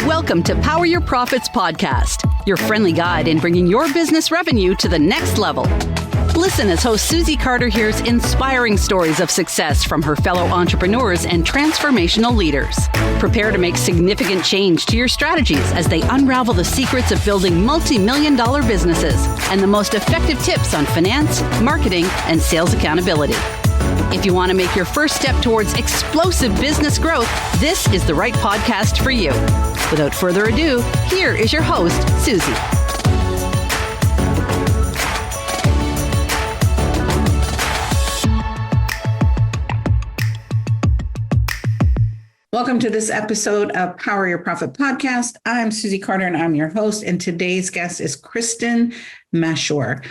Welcome to Power Your Profits podcast, your friendly guide in bringing your business revenue to the next level. Listen as host Susie Carder hears inspiring stories of success from her fellow entrepreneurs and transformational leaders. Prepare to make significant change to your strategies as they unravel the secrets of building multi-million-dollar businesses and the most effective tips on finance, marketing, and sales accountability. If you want to make your first step towards explosive business growth, this is the right podcast for you. Without further ado, here is your host, Susie. Welcome to this episode of Power Your Profit podcast. I'm Susie Carder and I'm your host. And today's guest is Krista Mashore.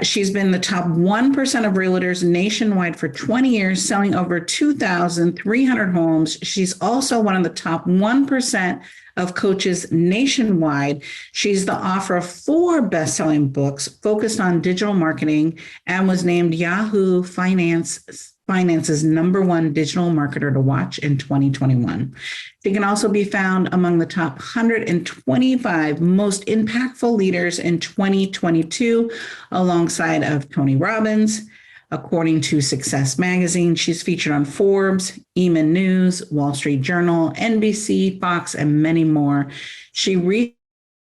She's been the top 1% of realtors nationwide for 20 years, selling over 2,300 homes. She's also one of the top 1% of coaches nationwide. She's the author of 4 best-selling books focused on digital marketing and was named Yahoo Finance's #1 digital marketer to watch in 2021. She can also be found among the top 125 most impactful leaders in 2022, alongside of Tony Robbins. According to Success Magazine, she's featured on Forbes, Eman News, Wall Street Journal, NBC, Fox, and many more. She reached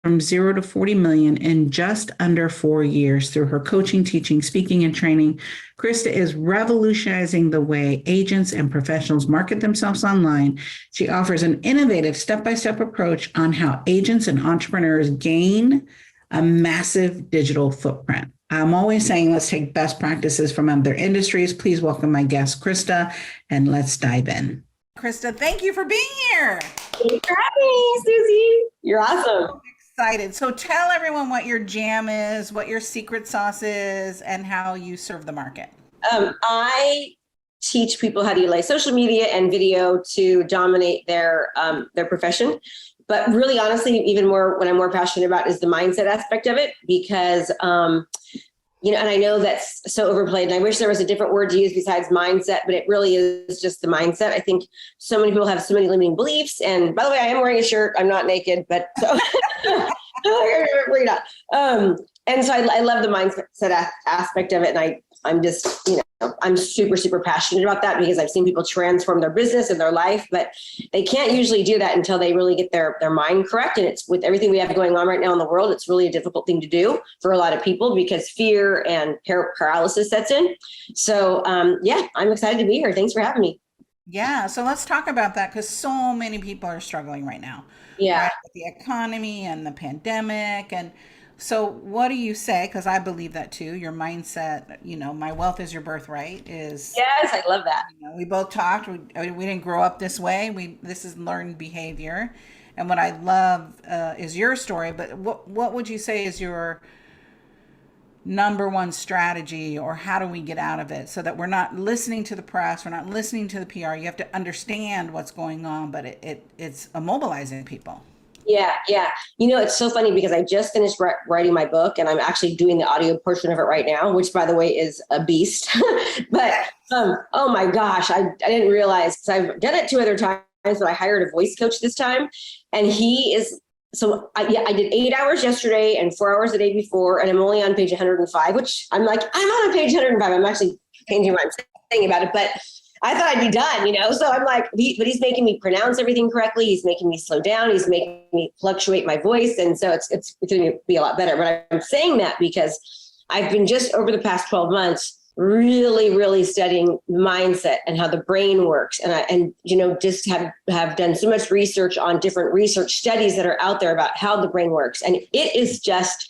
from 0 to 40 million in just under 4 years through her coaching, teaching, speaking, and training. Krista is revolutionizing the way agents and professionals market themselves online. She offers an innovative step-by-step approach on how agents and entrepreneurs gain a massive digital footprint. I'm always saying, let's take best practices from other industries. Please welcome my guest, Krista, and let's dive in. Krista, thank you for being here. Thanks for having me, Susie. You're awesome. Excited. So tell everyone what your jam is, what your secret sauce is, and how you serve the market. I teach people how to utilize social media and video to dominate their profession. But really, honestly, even more, what I'm more passionate about is the mindset aspect of it, because, and I know that's so overplayed, and I wish there was a different word to use besides mindset, but it really is just the mindset. I think so many people have so many limiting beliefs. And by the way, I am wearing a shirt. I'm not naked, but so we're not. And so I love the mindset aspect of it. And I'm just, I'm super, super passionate about that because I've seen people transform their business and their life, but they can't usually do that until they really get their mind correct. And it's with everything we have going on right now in the world, it's really a difficult thing to do for a lot of people because fear and paralysis sets in. So I'm excited to be here. Thanks for having me. Yeah. So let's talk about that because so many people are struggling right now. Yeah. Right? With the economy and the pandemic. And so what do you say? Because I believe that too. Your mindset, my wealth is your birthright is. Yes, I love that. We both talked. We didn't grow up this way. This is learned behavior. And what I love is your story. But what would you say is your #1 strategy, or how do we get out of it so that we're not listening to the press, we're not listening to the PR? You have to understand what's going on, but it's immobilizing people. Yeah. It's so funny because I just finished writing my book and I'm actually doing the audio portion of it right now, which by the way is a beast. But oh my gosh, I didn't realize, because I've done it 2 other times, but I hired a voice coach this time, and he is. So I did 8 hours yesterday and 4 hours the day before, and I'm only on page 105, which I'm like, I'm on page 105. I'm actually changing what I'm saying about it, but I thought I'd be done, So I'm like, but he's making me pronounce everything correctly. He's making me slow down. He's making me fluctuate my voice. And so it's going to be a lot better. But I'm saying that because I've been just over the past 12 months, really, really studying mindset and how the brain works. And just have done so much research on different research studies that are out there about how the brain works. And it is just,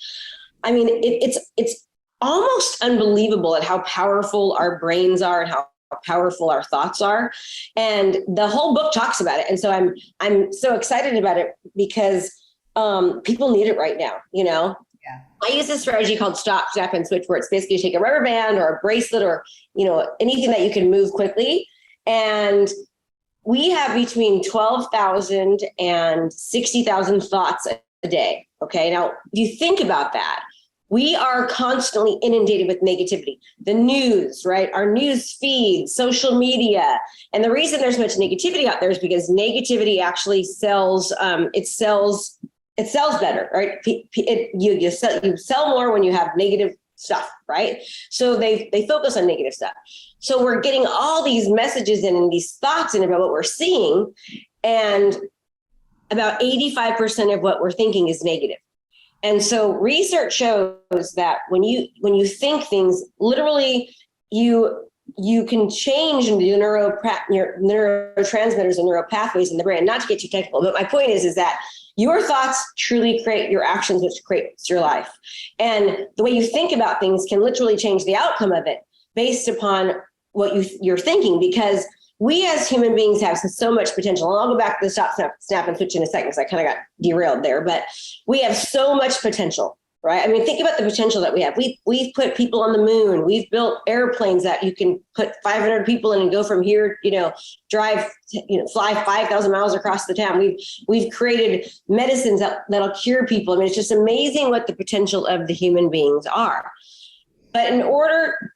it's almost unbelievable at how powerful our brains are and how powerful our thoughts are. And the whole book talks about it. And so I'm so excited about it because people need it right now, Yeah. I use this strategy called stop, step, and switch, where it's basically you take a rubber band or a bracelet or, anything that you can move quickly. And we have between 12,000 and 60,000 thoughts a day. Okay. Now, if you think about that, We are constantly inundated with negativity. The news, right? Our news feed, social media. And the reason there's much negativity out there is because negativity actually sells, it sells better, right? You sell more when you have negative stuff, right? So they focus on negative stuff. So we're getting all these messages in and these thoughts in about what we're seeing. And about 85% of what we're thinking is negative. And so research shows that when you think things, literally you can change the neurotransmitters and neural pathways in the brain. Not to get too technical, but my point is that your thoughts truly create your actions, which creates your life. And the way you think about things can literally change the outcome of it based upon what you're thinking, because we as human beings have so much potential. And I'll go back to the stop, snap, and switch in a second because I kind of got derailed there. But we have so much potential, right? I mean, think about the potential that we have. We've put people on the moon. We've built airplanes that you can put 500 people in and go from here, fly 5,000 miles across the town. We've created medicines that'll cure people. I mean, it's just amazing what the potential of the human beings are. But in order,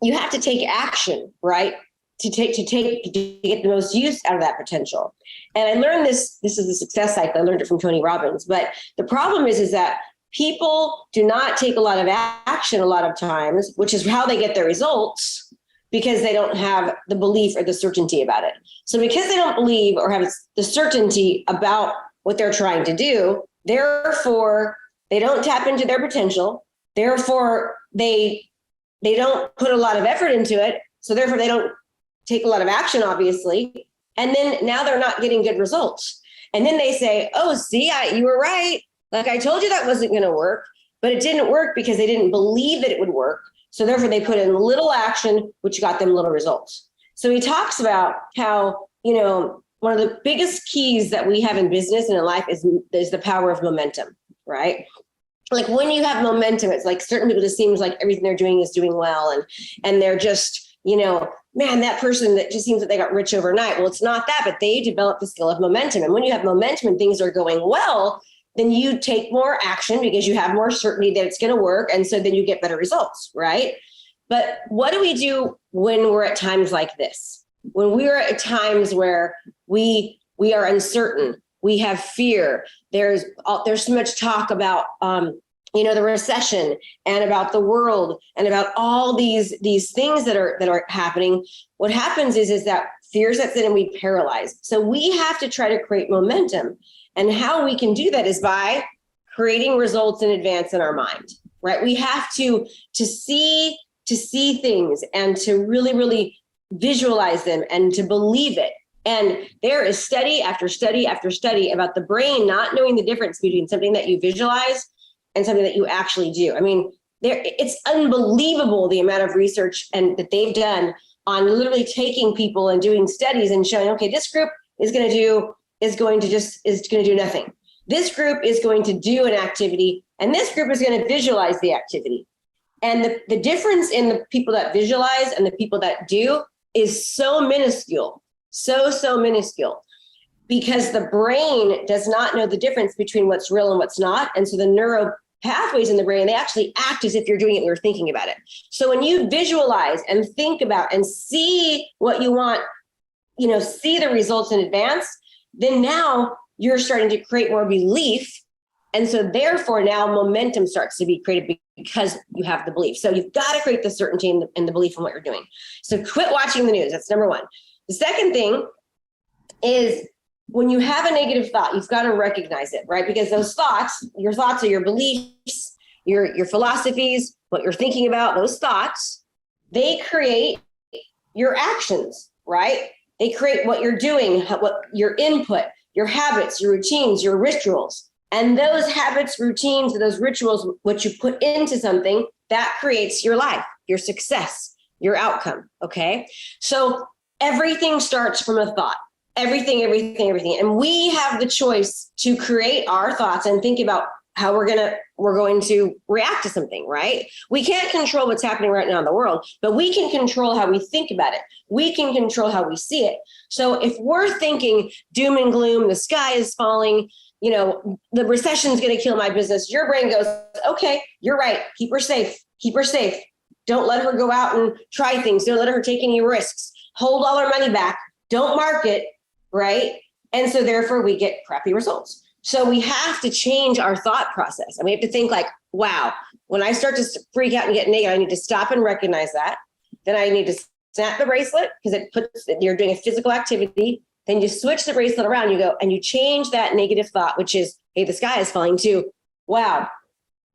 you have to take action, right? To get the most use out of that potential. And I learned this is the success cycle. I learned it from Tony Robbins. But the problem is that people do not take a lot of action a lot of times, which is how they get their results, because they don't have the belief or the certainty about it. So because they don't believe or have the certainty about what they're trying to do, therefore they don't tap into their potential. Therefore they don't put a lot of effort into it. So therefore they don't take a lot of action, obviously. And then now they're not getting good results. And then they say, oh, see, you were right. Like I told you that wasn't going to work, but it didn't work because they didn't believe that it would work. So therefore they put in little action, which got them little results. So he talks about how, one of the biggest keys that we have in business and in life is the power of momentum, right? Like when you have momentum, it's like certain people, it seems like everything they're doing is doing well. And they're just, man, that person that just seems that they got rich overnight. Well, it's not that, but they develop the skill of momentum. And when you have momentum and things are going well, then you take more action because you have more certainty that it's going to work. And so then you get better results, right? But what do we do when we're at times like this? When we're at times where we are uncertain, we have fear, there's so much talk about, the recession and about the world and about all these things that are happening. What happens is that fear sets in and we paralyze. So we have to try to create momentum. And how we can do that is by creating results in advance in our mind, right? We have to see things and to really, really visualize them and to believe it. And there is study after study after study about the brain not knowing the difference between something that you visualize and something that you actually do. I mean, it's unbelievable the amount of research and that they've done on literally taking people and doing studies and showing, okay, this group is going to do nothing. This group is going to do an activity, and this group is going to visualize the activity. And the difference in the people that visualize and the people that do is so minuscule, so minuscule, because the brain does not know the difference between what's real and what's not. And so the neural pathways in the brain, they actually act as if you're doing it and you're thinking about it. So when you visualize and think about and see what you want, see the results in advance, then now you're starting to create more belief. And so therefore now momentum starts to be created because you have the belief. So you've got to create the certainty and the belief in what you're doing. So quit watching the news. That's number one. The second thing is when you have a negative thought, you've got to recognize it, right? Because those thoughts, your thoughts are your beliefs, your philosophies, what you're thinking about, those thoughts, they create your actions, right? They create what you're doing, what your input, your habits, your routines, your rituals. And those habits, routines, those rituals, what you put into something, that creates your life, your success, your outcome, okay? So everything starts from a thought. Everything. And we have the choice to create our thoughts and think about how we're going to react to something, right? We can't control what's happening right now in the world, but we can control how we think about it. We can control how we see it. So if we're thinking doom and gloom, the sky is falling, the recession is going to kill my business, your brain goes, okay, you're right. Keep her safe. Keep her safe. Don't let her go out and try things. Don't let her take any risks. Hold all her money back. Don't market, right? And so therefore we get crappy results. So we have to change our thought process. And we have to think like, wow, when I start to freak out and get negative, I need to stop and recognize that. Then I need to snap the bracelet because you're doing a physical activity. Then you switch the bracelet around, you go and you change that negative thought, which is, hey, the sky is falling, to, wow,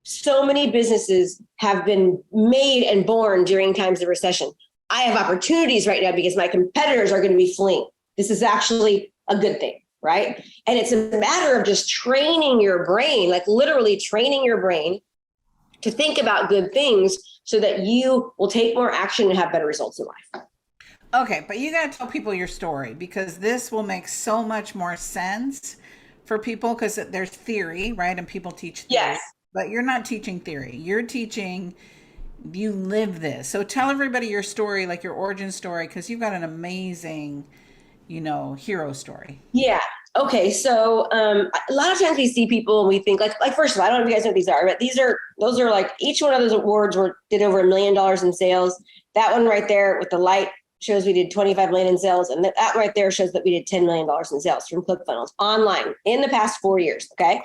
so many businesses have been made and born during times of recession. I have opportunities right now because my competitors are going to be fleeing. This is actually a good thing. Right. And it's a matter of just training your brain, like literally training your brain to think about good things so that you will take more action and have better results in life. Okay. But you got to tell people your story, because this will make so much more sense for people, because there's theory, right? And people teach theory, yes, but you're not teaching theory. You're teaching, you live this. So tell everybody your story, like your origin story, because you've got an amazing hero story. Yeah. Okay. So a lot of times we see people and we think like first of all, I don't know if you guys know what these are, but those are like, each one of those awards did over $1 million in sales. That one right there with the light shows we did 25 million in sales. And that right there shows that we did $10 million in sales from ClickFunnels online in the past 4 years. Okay.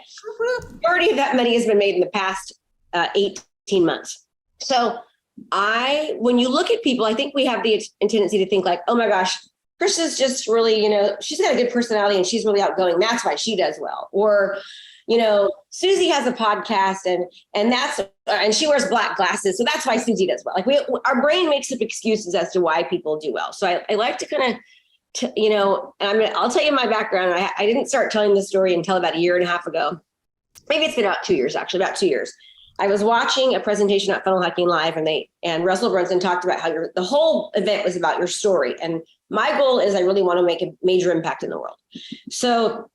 Already that money has been made in the past 18 months. So when you look at people, I think we have the tendency to think like, oh my gosh, Krista's just really, she's got a good personality and she's really outgoing. That's why she does well. Or, Susie has a podcast and she wears black glasses. So that's why Susie does well. Like our brain makes up excuses as to why people do well. So I like to kind of, and I'll tell you my background. I didn't start telling this story until about 1.5 years ago. Maybe it's been about 2 years, actually, about 2 years. I was watching a presentation at Funnel Hacking Live, and Russell Brunson talked about how the whole event was about your story. And my goal is I really want to make a major impact in the world. So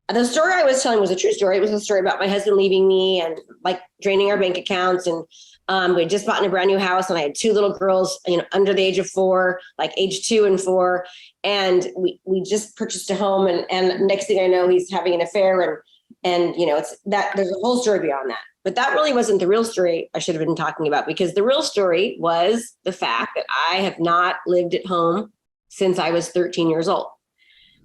the story I was telling was a true story. It was a story about my husband leaving me and like draining our bank accounts. And we had just bought in a brand new house, and I had 2 little girls, under the age of 4, like age 2 and 4. And we just purchased a home, and next thing I know, he's having an affair, and it's that there's a whole story beyond that. But that really wasn't the real story I should have been talking about, because the real story was the fact that I have not lived at home since I was 13 years old.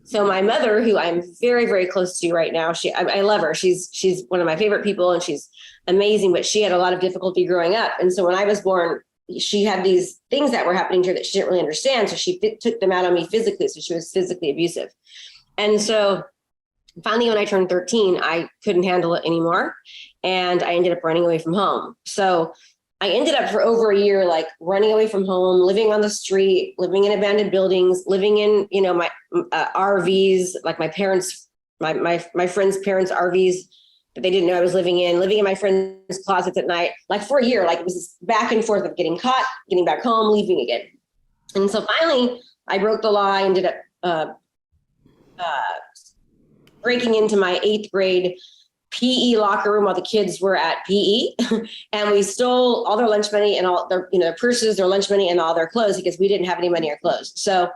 So my mother, who I'm very, very close to right now, I love her. She's one of my favorite people, and she's amazing, but she had a lot of difficulty growing up. And so when I was born, she had these things that were happening to her that she didn't really understand. So she took them out on me physically. So she was physically abusive. And so finally, when I turned 13, I couldn't handle it anymore. And I ended up running away from home. So I ended up for over a year, like running away from home, living on the street, living in abandoned buildings, living in, my RVs, like my parents, my friends' parents' RVs that they didn't know I was living in my friends' closets at night, like for a year. Like it was this back and forth of getting caught, getting back home, leaving again. And so finally I broke the law. I ended up breaking into my 8th grade PE locker room while the kids were at PE. And we stole all their lunch money and all their, their purses, their lunch money, and all their clothes, because we didn't have any money or clothes. So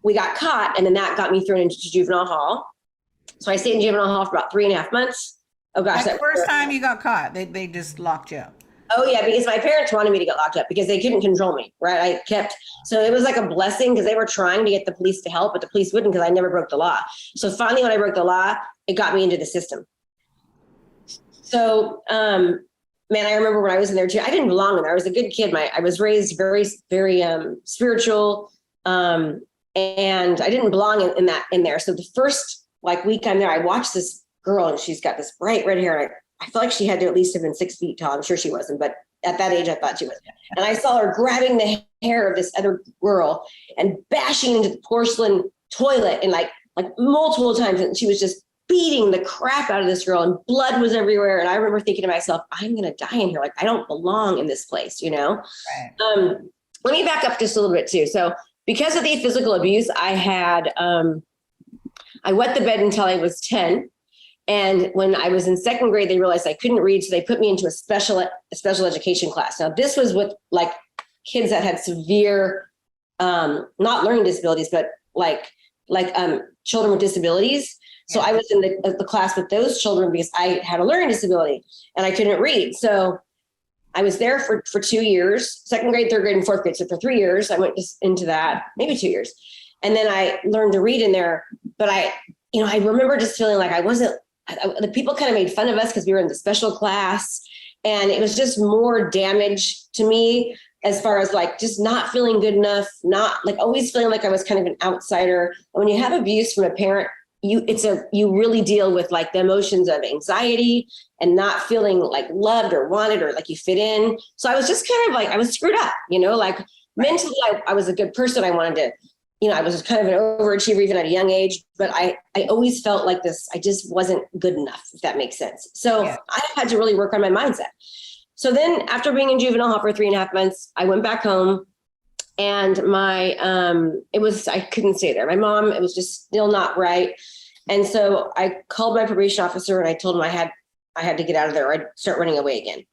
we got caught, and then that got me thrown into juvenile hall. So I stayed in juvenile hall for about 3.5 months. Oh gosh. That's the first time you got caught, they just locked you up. Oh yeah, because my parents wanted me to get locked up because they couldn't control me, right? So it was like a blessing, because they were trying to get the police to help, but the police wouldn't, because I never broke the law. So finally, when I broke the law, it got me into the system. So, man, I remember when I was in there too, I didn't belong in there. I was a good kid. I was raised very, very spiritual, and I didn't belong in there. So the first week I'm there, I watched this girl, and she's got this bright red hair. And I feel like she had to at least have been 6 feet tall. I'm sure she wasn't, but at that age, I thought she was. And I saw her grabbing the hair of this other girl and bashing into the porcelain toilet, and like multiple times. And she was just beating the crap out of this girl, and blood was everywhere. And I remember thinking to myself, I'm going to die in here. Like, I don't belong in this place, Right. Let me back up just a little bit too. So because of the physical abuse, I had, I wet the bed until I was 10. And when I was in second grade, they realized I couldn't read. So they put me into a special education class. Now, this was with like kids that had severe, not learning disabilities, but like children with disabilities. So I was in the class with those children because I had a learning disability and I couldn't read. So I was there for 2 years, second grade, third grade, and fourth grade. So for 3 years, I went into that, maybe 2 years. And then I learned to read in there. But I remember just feeling like the people kind of made fun of us because we were in the special class. And it was just more damage to me as far as like just not feeling good enough, not like always feeling like I was kind of an outsider. And when you have abuse from a parent, you really deal with like the emotions of anxiety and not feeling like loved or wanted or like you fit in. So I was just kind of like, I was screwed up, like mentally I was a good person. I wanted to, I was kind of an overachiever even at a young age, but I always felt like this, I just wasn't good enough, if that makes sense. So yeah. I had to really work on my mindset. So then after being in juvenile hall for 3.5 months, I went back home. And I couldn't stay there. My mom, it was just still not right. And so I called my probation officer and I told him I had to get out of there or I'd start running away again.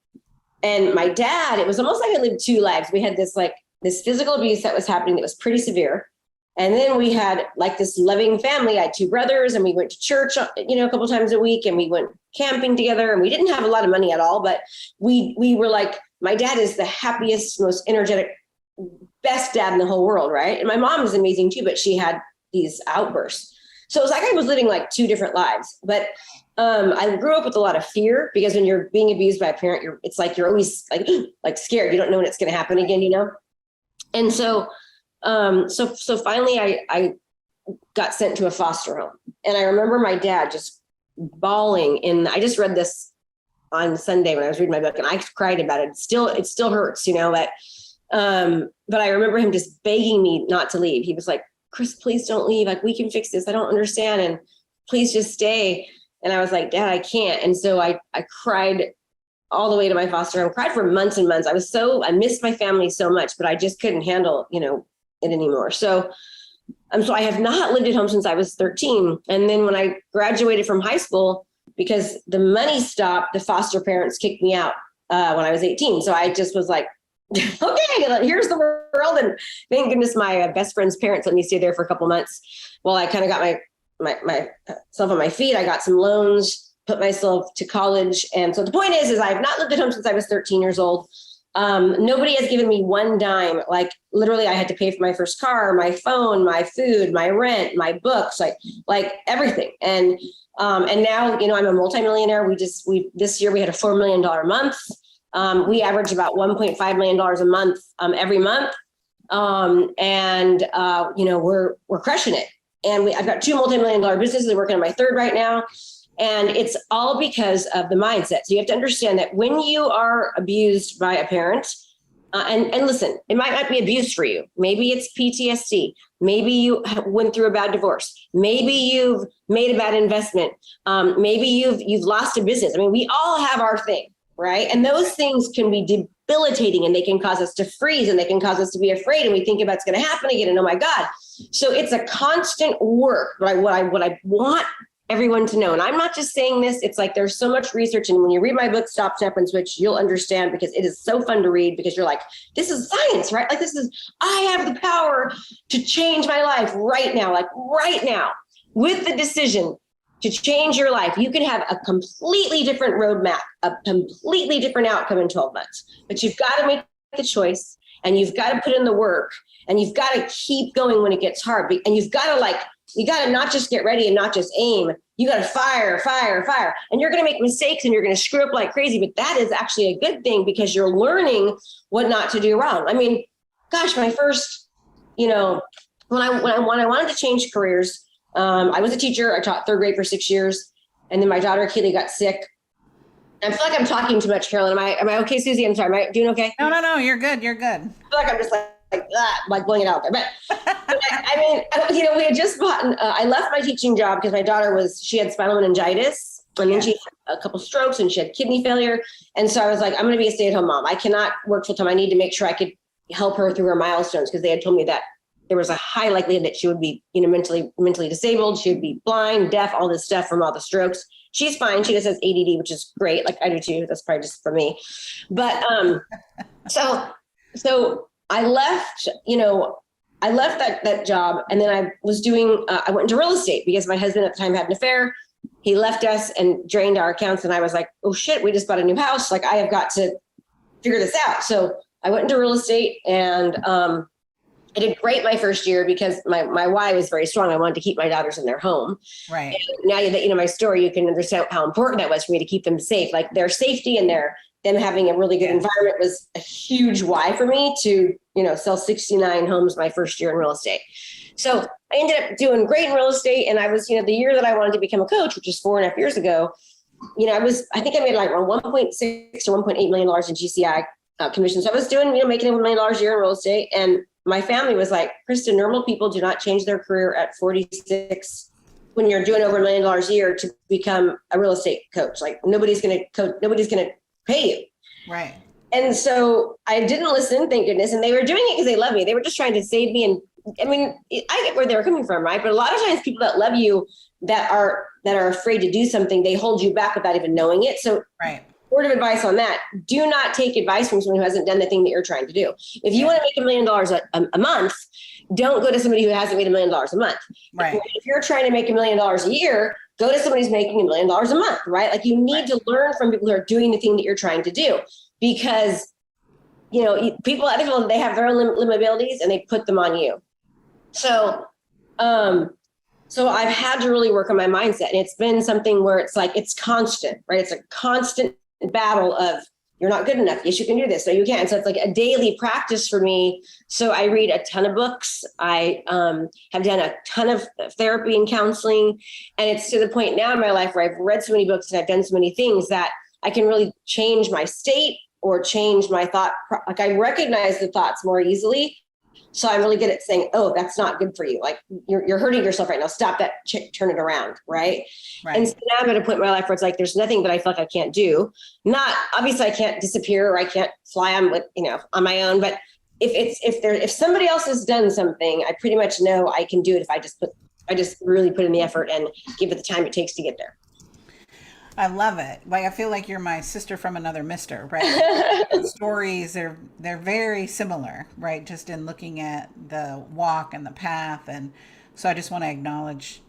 And my dad, it was almost like I lived two lives. We had this physical abuse that was happening that was pretty severe. And then we had like this loving family. I had 2 brothers and we went to church, a couple times a week and we went camping together and we didn't have a lot of money at all, but we were like, my dad is the happiest, most energetic, best dad in the whole world, right? And my mom is amazing too, but she had these outbursts. So it was like I was living like 2 different lives. But I grew up with a lot of fear because when you're being abused by a parent, it's like you're always like scared. You don't know when it's going to happen again, And so finally I got sent to a foster home. And I remember my dad just bawling. I just read this on Sunday when I was reading my book and I cried about it. It still hurts, but I remember him just begging me not to leave. He was like, Chris, please don't leave. Like, we can fix this. I don't understand. And please just stay. And I was like, Dad, I can't. And so I cried all the way to my foster home, cried for months and months. I missed my family so much, but I just couldn't handle, it anymore. So I have not lived at home since I was 13. And then when I graduated from high school, because the money stopped, the foster parents kicked me out when I was 18. So I just was like, okay, here's the world. And thank goodness my best friend's parents let me stay there for a couple months while I kind of got myself on my feet. I got some loans, put myself to college. And so the point is I have not lived at home since I was 13 years old. Nobody has given me one dime. Like literally I had to pay for my first car, my phone, my food, my rent, my books, like everything. And now, I'm a multimillionaire. This year we had a $4 million month. We average about $1.5 million a month, every month. We're crushing it. And I've got 2 multi-million-dollar businesses. I'm working on my 3rd right now. And it's all because of the mindset. So you have to understand that when you are abused by a parent, and listen, it might not be abuse for you. Maybe it's PTSD. Maybe you went through a bad divorce. Maybe you've made a bad investment. Maybe you've lost a business. I mean, we all have our thing, right? And those things can be debilitating and they can cause us to freeze and they can cause us to be afraid. And we think about it's going to happen again. And oh my God. So it's a constant work. What I want everyone to know. And I'm not just saying this, it's like there's so much research. And when you read my book, Stop, Step, and Switch, you'll understand because it is so fun to read because you're like, this is science, right? Like I have the power to change my life right now, with the decision to change your life. You can have a completely different roadmap, a completely different outcome in 12 months, but you've got to make the choice and you've got to put in the work and you've got to keep going when it gets hard. And you've got to not just get ready and not just aim. You got to fire. And you're going to make mistakes and you're going to screw up like crazy. But that is actually a good thing because you're learning what not to do wrong. I mean, gosh, my first, when I wanted to change careers, I was a teacher. I taught 3rd grade for 6 years. And then my daughter, Keely, got sick. I feel like I'm talking too much, Carolyn. Am I okay, Susie? I'm sorry. Am I doing okay? No. You're good. I feel like I'm just like blowing it out there. But we had just bought, I left my teaching job because my daughter she had spinal meningitis and then she had a couple strokes and she had kidney failure. And so I was like, I'm going to be a stay-at-home mom. I cannot work full time. I need to make sure I could help her through her milestones because they had told me that there was a high likelihood that she would be, mentally disabled. She would be blind, deaf, all this stuff from all the strokes. She's fine. She just has ADD, which is great. Like I do too. That's probably just for me. But so I left, that job, and then I was I went into real estate because my husband at the time had an affair. He left us and drained our accounts. And I was like, oh shit, we just bought a new house. Like I have got to figure this out. So I went into real estate, and I did great my first year because my why was very strong. I wanted to keep my daughters in their home. Right. And now that you know my story, you can understand how important that was for me to keep them safe. Like their safety and them having a really good environment was a huge why for me to, sell 69 homes my first year in real estate. So I ended up doing great in real estate. And I was, the year that I wanted to become a coach, which is 4.5 years ago, I think I made like around 1.6 or $1.8 million in GCI commissions. So I was doing, making $1 million a year in real estate. And my family was like, Krista, normal people do not change their career at 46 when you're doing over $1 million a year to become a real estate coach. Like nobody's going to pay you. Right. And so I didn't listen, thank goodness. And they were doing it because they love me. They were just trying to save me. And I mean, I get where they were coming from, right? But a lot of times people that love you that are afraid to do something, they hold you back without even knowing it. So right. Word of advice on that, do not take advice from someone who hasn't done the thing that you're trying to do. If you want to make $1 million a month, don't go to somebody who hasn't made $1 million a month. Right. If you're trying to make $1 million a year, go to somebody who's making $1 million a month, right? Like you need to learn from people who are doing the thing that you're trying to do, because other people, they have their own limitations and they put them on you. So I've had to really work on my mindset, and it's been something where it's like, it's constant, right? It's a constant battle of you're not good enough. Yes, you can do this. No, you can't. So it's like a daily practice for me. So I read a ton of books. I have done a ton of therapy and counseling. And it's to the point now in my life where I've read so many books and I've done so many things that I can really change my state or change my thought. Like I recognize the thoughts more easily. So I'm really good at saying, oh, that's not good for you. Like you're hurting yourself right now. Stop that, turn it around. Right. And so now I'm at a point in my life where it's like, there's nothing that I feel like I can't do. Not obviously I can't disappear or I can't fly on on my own. But if somebody else has done something, I pretty much know I can do it if I just really put in the effort and give it the time it takes to get there. I love it. Like, I feel like you're my sister from another mister, right? Stories, they're very similar, right? Just in looking at the walk and the path. And so I just want to acknowledge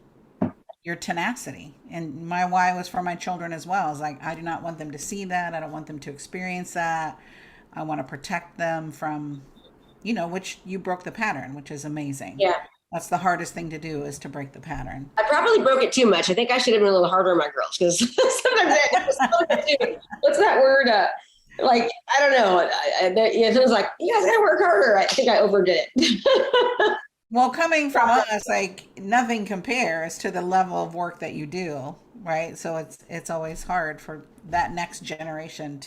your tenacity. And my why was for my children as well. It's like, I do not want them to see that. I don't want them to experience that. I want to protect them from, which you broke the pattern, which is amazing. Yeah. That's the hardest thing to do, is to break the pattern. I probably broke it too much. I think I should have been a little harder on my girls, because sometimes what's that word? Like, I don't know. It was like, you guys gotta work harder. I think I overdid it. Well, coming from us, like nothing compares to the level of work that you do, right? So it's always hard for that next generation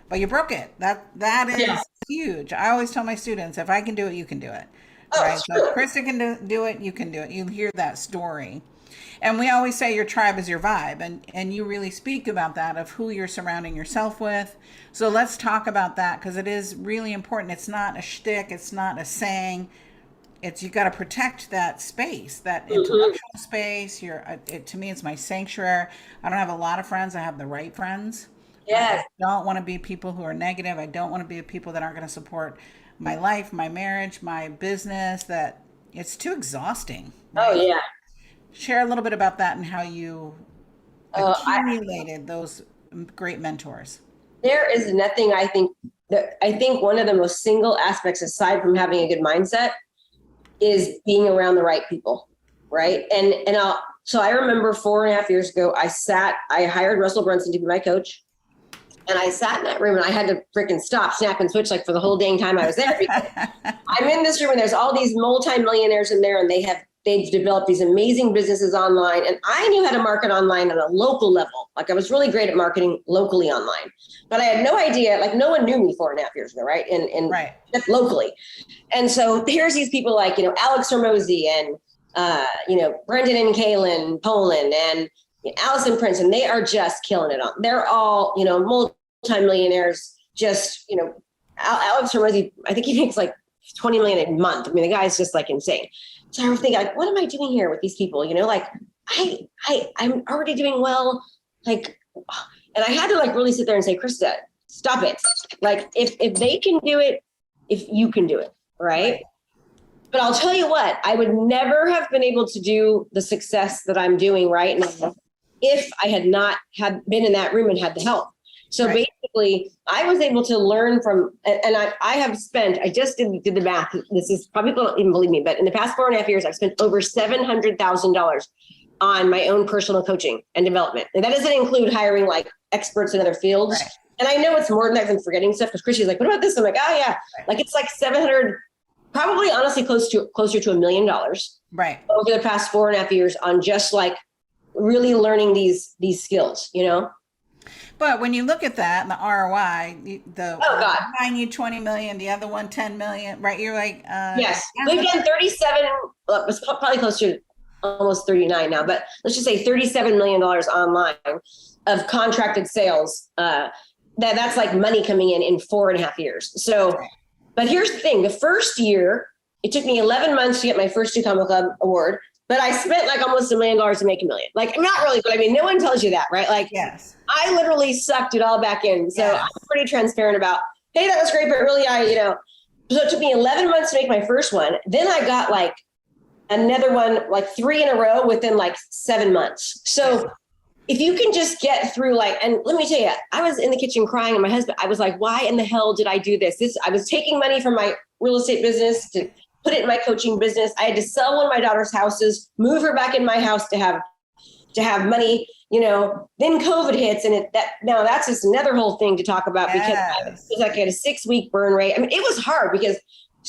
but you broke it. That is huge. I always tell my students, if I can do it, you can do it. Right. So if Krista can do it, you can do it. You hear that story. And we always say your tribe is your vibe. And you really speak about that, of who you're surrounding yourself with. So let's talk about that, because it is really important. It's not a shtick. It's not a saying. You got to protect that space, that intellectual space. To me, it's my sanctuary. I don't have a lot of friends. I have the right friends. Yes. I don't want to be people who are negative. I don't want to be people that aren't going to support my life, my marriage, my business, that it's too exhausting. Right? Oh yeah. Share a little bit about that and how you accumulated those great mentors. There is nothing I think one of the most single aspects, aside from having a good mindset, is being around the right people. Right. So I remember 4.5 years ago, I hired Russell Brunson to be my coach. And I sat in that room and I had to freaking stop, snap, and switch like for the whole dang time I was there. Because I'm in this room and there's all these multimillionaires in there, and they've developed these amazing businesses online. And I knew how to market online on a local level. Like I was really great at marketing locally online, but I had no idea, like no one knew me 4.5 years ago. Right. And right. Just locally. And so here's these people like, Alex Hormozy and, Brendan and Kaylin Poland and Allison Prince, and they are just killing it on. They're all, multimillionaires. Just, Alex Hormozy, I think he makes like 20 million a month. I mean, the guy's just like insane. So I was thinking, like, what am I doing here with these people? You know, like I'm already doing well. Like, and I had to like really sit there and say, Krista, stop it. Like if they can do it, if you can do it, right? But I'll tell you what, I would never have been able to do the success that I'm doing right now if I had not had been in that room and had the help. So basically, I was able to learn from, and I have spent, I just did the math. This is probably people don't even believe me, but in the past 4.5 years, I've spent over $700,000 on my own personal coaching and development. And that doesn't include hiring like experts in other fields. Right. And I know it's more than that, I'm forgetting stuff, because Christy's like, what about this? I'm like, oh yeah. Right. Like it's like 700, probably honestly closer to $1 million. Right. Over the past 4.5 years on just like really learning these skills, you know? But when you look at that and the ROI, the one you 20 million, the other one 10 million, right? You're like, yes, we've done 37. Well, it's probably close to almost 39 now, but let's just say $37 million online of contracted sales. That's like money coming in 4.5 years. So, but here's the thing: the first year, it took me 11 months to get my first 2 Comma Club award. But I spent like almost $1 million to make $1 million. Like, not really, but I mean, no one tells you that, right? Like, yes, I literally sucked it all back in. So I'm pretty transparent about, hey, that was great, but really so it took me 11 months to make my first one. Then I got like another one, like 3 in a row within like 7 months. So if you can just get through and let me tell you, I was in the kitchen crying, and my husband, I was like, why in the hell did I do this? I was taking money from my real estate business to put it in my coaching business. I had to sell one of my daughter's houses, move her back in my house to have money, then COVID hits, and that's just another whole thing to talk about, because I was like at a 6-week burn rate. I mean, it was hard because,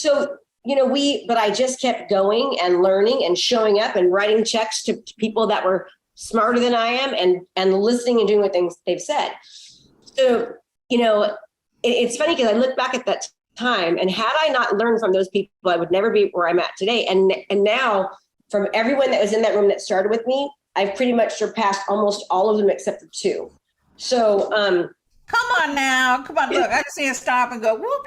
but I just kept going and learning and showing up and writing checks to people that were smarter than I am, and listening and doing what they've said. So, it's funny because I look back at that time, and had I not learned from those people, I would never be where I'm at today. And now, from everyone that was in that room that started with me, I've pretty much surpassed almost all of them except for 2. So come on now, look, I just need to stop and go, whoop.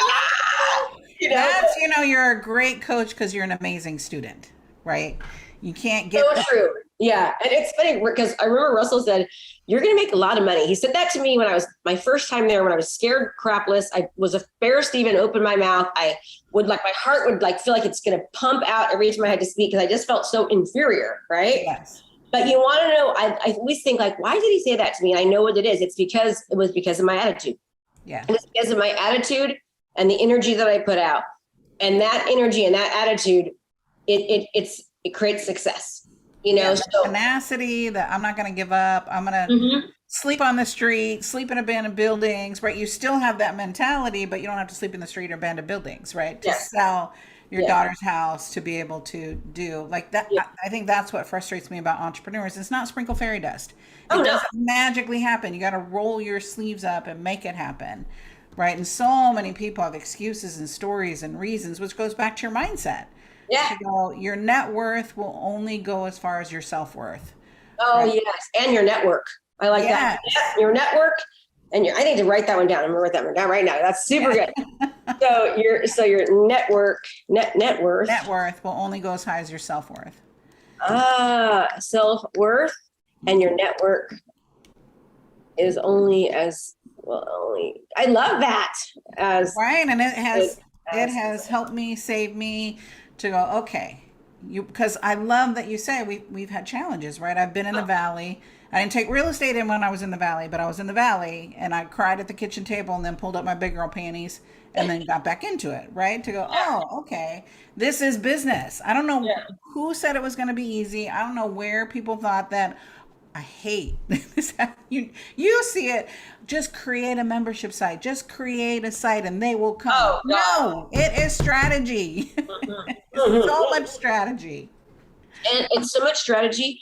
You're a great coach because you're an amazing student, right? You can't get so true. Yeah. And it's funny because I remember Russell said, you're going to make a lot of money. He said that to me when I was my first time there, when I was scared crapless. I was a embarrassed to even open my mouth. I would my heart would feel like it's going to pump out every time I had to speak, because I just felt so inferior. Right. Yes. But you want to know, I always think why did he say that to me? And I know what it is. It was because of my attitude. Yeah. It was because of my attitude and the energy that I put out, and that energy and that attitude, it creates success. So tenacity, that I'm not going to give up. I'm going to sleep on the street, sleep in abandoned buildings, right? You still have that mentality, but you don't have to sleep in the street or abandoned buildings, right? To sell your daughter's house, to be able to do like that. Yeah. I think that's what frustrates me about entrepreneurs. It's not sprinkle fairy dust. It doesn't magically happen. You got to roll your sleeves up and make it happen, right? And so many people have excuses and stories and reasons, which goes back to your mindset. Yeah. Your net worth will only go as far as your self-worth. Oh, right? Yes. And your network. I like that. Your network. And I need to write that one down. I'm going to write that one down right now. That's super good. So your network, net worth. Net worth will only go as high as your self-worth. Self-worth and your network is only as I love that. Right. And it has helped me, saved me to go, okay, because I love that you say we've had challenges, right? I've been in the valley. I didn't take real estate in when I was in the valley, but I was in the valley, and I cried at the kitchen table and then pulled up my big girl panties and then got back into it, right? To go, oh, okay, this is business. I don't know who said it was going to be easy. I don't know where people thought that. I hate this. You see it. Just create a membership site. Just create a site and they will come. Oh, no, it is strategy. So much strategy. And it's so much strategy,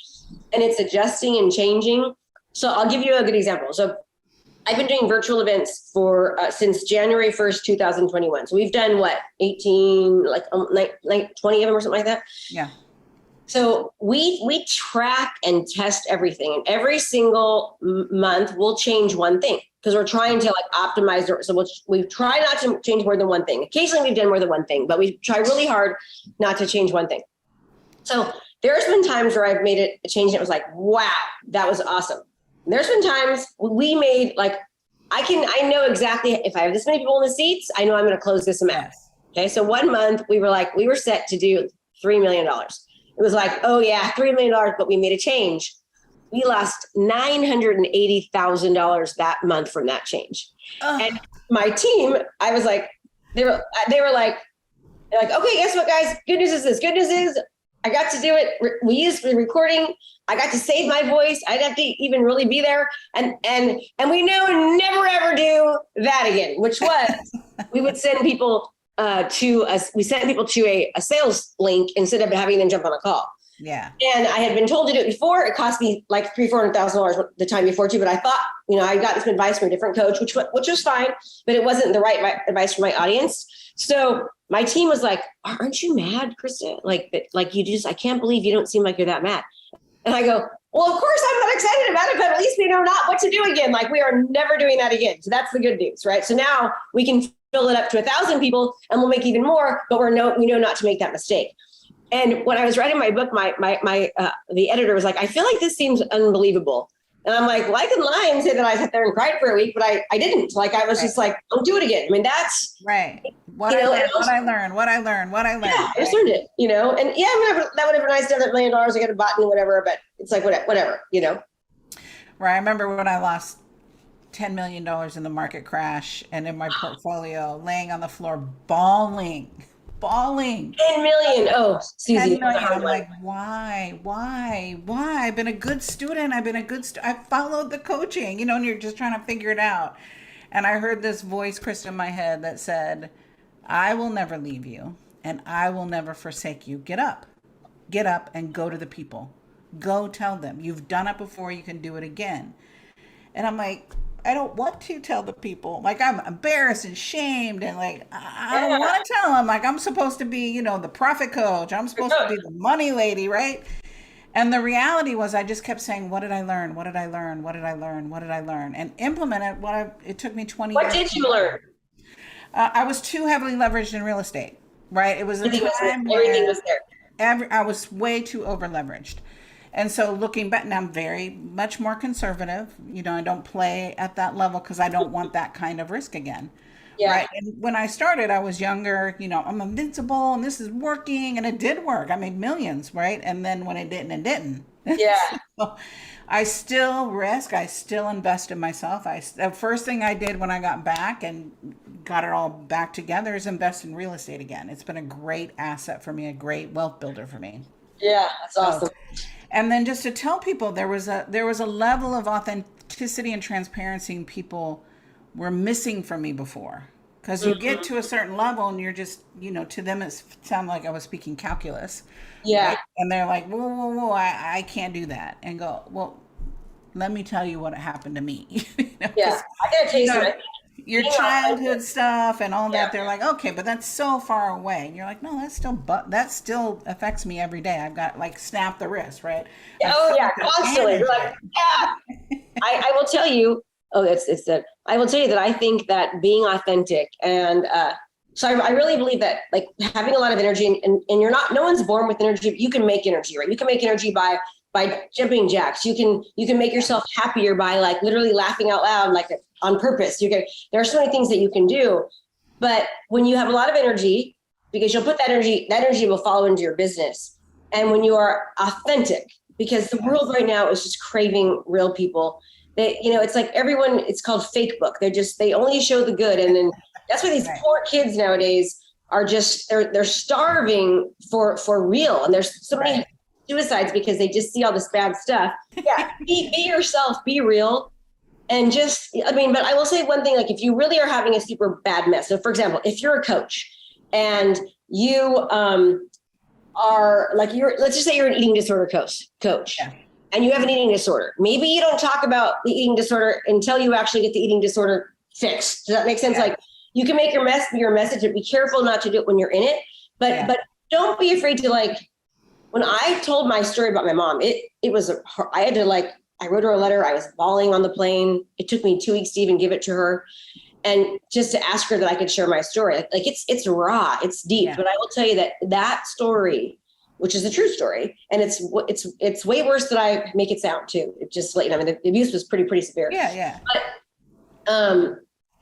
and it's adjusting and changing. So I'll give you a good example. So I've been doing virtual events for since January 1st, 2021. So we've done 18, like 20 of them or something like that. Yeah. So we track and test everything, and every single month we'll change one thing, because we're trying to like optimize it. So we try not to change more than one thing. Occasionally we've done more than one thing, but we try really hard not to change one thing. So there's been times where I've made a change and it was like, wow, that was awesome. There's been times we made like, I know exactly if I have this many people in the seats, I know I'm going to close this amount. Yes. Okay. So 1 month we were set to do $3 million. It was like, oh yeah, $3 million, but we made a change. We lost $980,000 that month from that change. And my team, I was like, they were like, okay, guess what, guys? Good news is this. Good news is I got to do it. We used the recording. I got to save my voice. I didn't have to even really be there. And we know never ever do that again, which was we would send people to a sales link instead of having them jump on a call. Yeah. And I had been told to do it before. It cost me like $300,000-$400,000 the time before too. But I thought, I got some advice from a different coach, which was fine, but it wasn't the right advice for my audience. So my team was like, aren't you mad, Krista? I can't believe you don't seem like you're that mad. And I go, well, of course I'm not excited about it, but at least we know not what to do again. Like we are never doing that again. So that's the good news, right? So now we can fill it up to 1,000 people and we'll make even more, but we know not to make that mistake. And when I was writing my book, the editor was like, I feel like this seems unbelievable. And I'm like, well, I can lie and say that I sat there and cried for a week, but I didn't. Like, I was just like, don't do it again. I mean, that's right. What I learned. Yeah, I just learned it, and yeah, that would have been nice to have that $1 million. I could have bought and whatever, but it's like, whatever. Right. I remember when I lost $10 million in the market crash and in my portfolio, laying on the floor, bawling. 10 million. Oh, Susie. I'm like, why? I've been a good student. I followed the coaching, and you're just trying to figure it out. And I heard this voice, Krista, in my head that said, I will never leave you and I will never forsake you. Get up and go to the people. Go tell them you've done it before. You can do it again. And I'm like, I don't want to tell the people. Like, I'm embarrassed and shamed and like, I don't want to tell them. Like, I'm supposed to be, the profit coach. I'm supposed to be the money lady, right? And the reality was I just kept saying, what did I learn? What did I learn? What did I learn? What did I learn? And implement it. It took me 20 years. What did you learn? I was too heavily leveraged in real estate, right? It was a time everything was there. I was way too over leveraged. And so looking back, now I'm very much more conservative. I don't play at that level because I don't want that kind of risk again. Yeah. Right. And when I started, I was younger, I'm invincible and this is working, and it did work. I made millions, right? And then when it didn't. Yeah. So I still risk. I still invest in myself. The first thing I did when I got back and got it all back together is invest in real estate again. It's been a great asset for me, a great wealth builder for me. Yeah, that's awesome. And then just to tell people, there was a level of authenticity and transparency people were missing from me before. Because you get to a certain level and you're just, to them it sounded like I was speaking calculus. Yeah. Right? And they're like, whoa, I can't do that. And go, well, let me tell you what happened to me. Yeah, I gotta tell you your childhood stuff and all that. They're like, okay, but that's so far away. And you're like, no, that still affects me every day. I've got like snap the wrist, right? Constantly. Like, I will tell you. It's that I will tell you that I think that being authentic and so I really believe that like having a lot of energy and you're not, no one's born with energy. You can make energy, right? You can make energy by jumping jacks. You can make yourself happier by like literally laughing out loud, like on purpose. There are so many things that you can do, but when you have a lot of energy, because you'll put that energy will follow into your business. And when you are authentic, because the world right now is just craving real people. It's like everyone, it's called fake book. They only show the good. And then that's why these poor kids nowadays are just, they're starving for real. And there's so many suicides because they just see all this bad stuff. Yeah. Be yourself, be real. And but I will say one thing, like if you really are having a super bad mess. So for example, if you're a coach and you are like, let's just say you're an eating disorder coach. Yeah. And you have an eating disorder. Maybe you don't talk about the eating disorder until you actually get the eating disorder fixed. Does that make sense? Yeah. Like you can make your message, and be careful not to do it when you're in it. But don't be afraid to like. When I told my story about my mom, it was I had to like I wrote her a letter. I was bawling on the plane. It took me 2 weeks to even give it to her. And just to ask her that I could share my story. Like it's raw, it's deep, but I will tell you that story, which is a true story, and it's way worse than I make it sound too. It just, I mean, the abuse was pretty severe. Yeah. But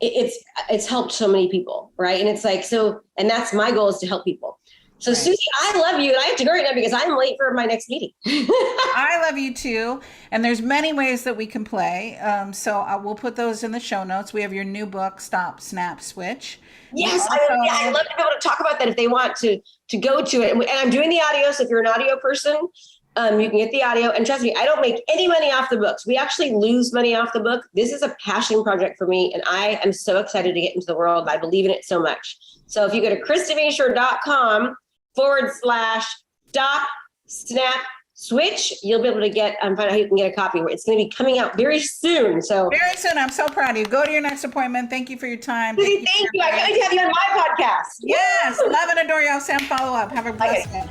it's helped so many people, right? And it's like, so, and that's my goal, is to help people. So right. Susie, I love you, and I have to go right now because I'm late for my next meeting. I love you too. And there's many ways that we can play. So we'll put those in the show notes. We have your new book, Stop, Snap, Switch. Yes, I'd love to be able to talk about that if they want to go to it. And I'm doing the audio, so if you're an audio person, you can get the audio. And trust me, I don't make any money off the books. We actually lose money off the book. This is a passion project for me, and I am so excited to get into the world. I believe in it so much. So if you go to KristaMashore.com/stop, snap, switch, you'll be able to find out how you can get a copy. It's going to be coming out very soon. So very soon. I'm so proud of you. Go to your next appointment. Thank you for your time. Thank you. I can't wait to have you on my podcast. Yes. Love and adore you. I'll send follow up. Have a blessed day.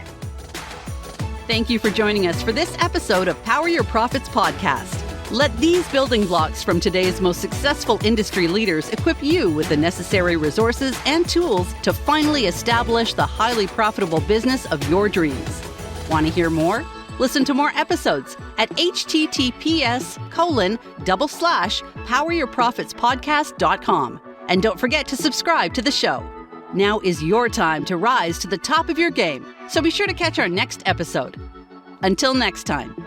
Thank you for joining us for this episode of Power Your Profits podcast. Let these building blocks from today's most successful industry leaders equip you with the necessary resources and tools to finally establish the highly profitable business of your dreams. Want to hear more? Listen to more episodes at https://poweryourprofitspodcast.com. And don't forget to subscribe to the show. Now is your time to rise to the top of your game, so be sure to catch our next episode. Until next time,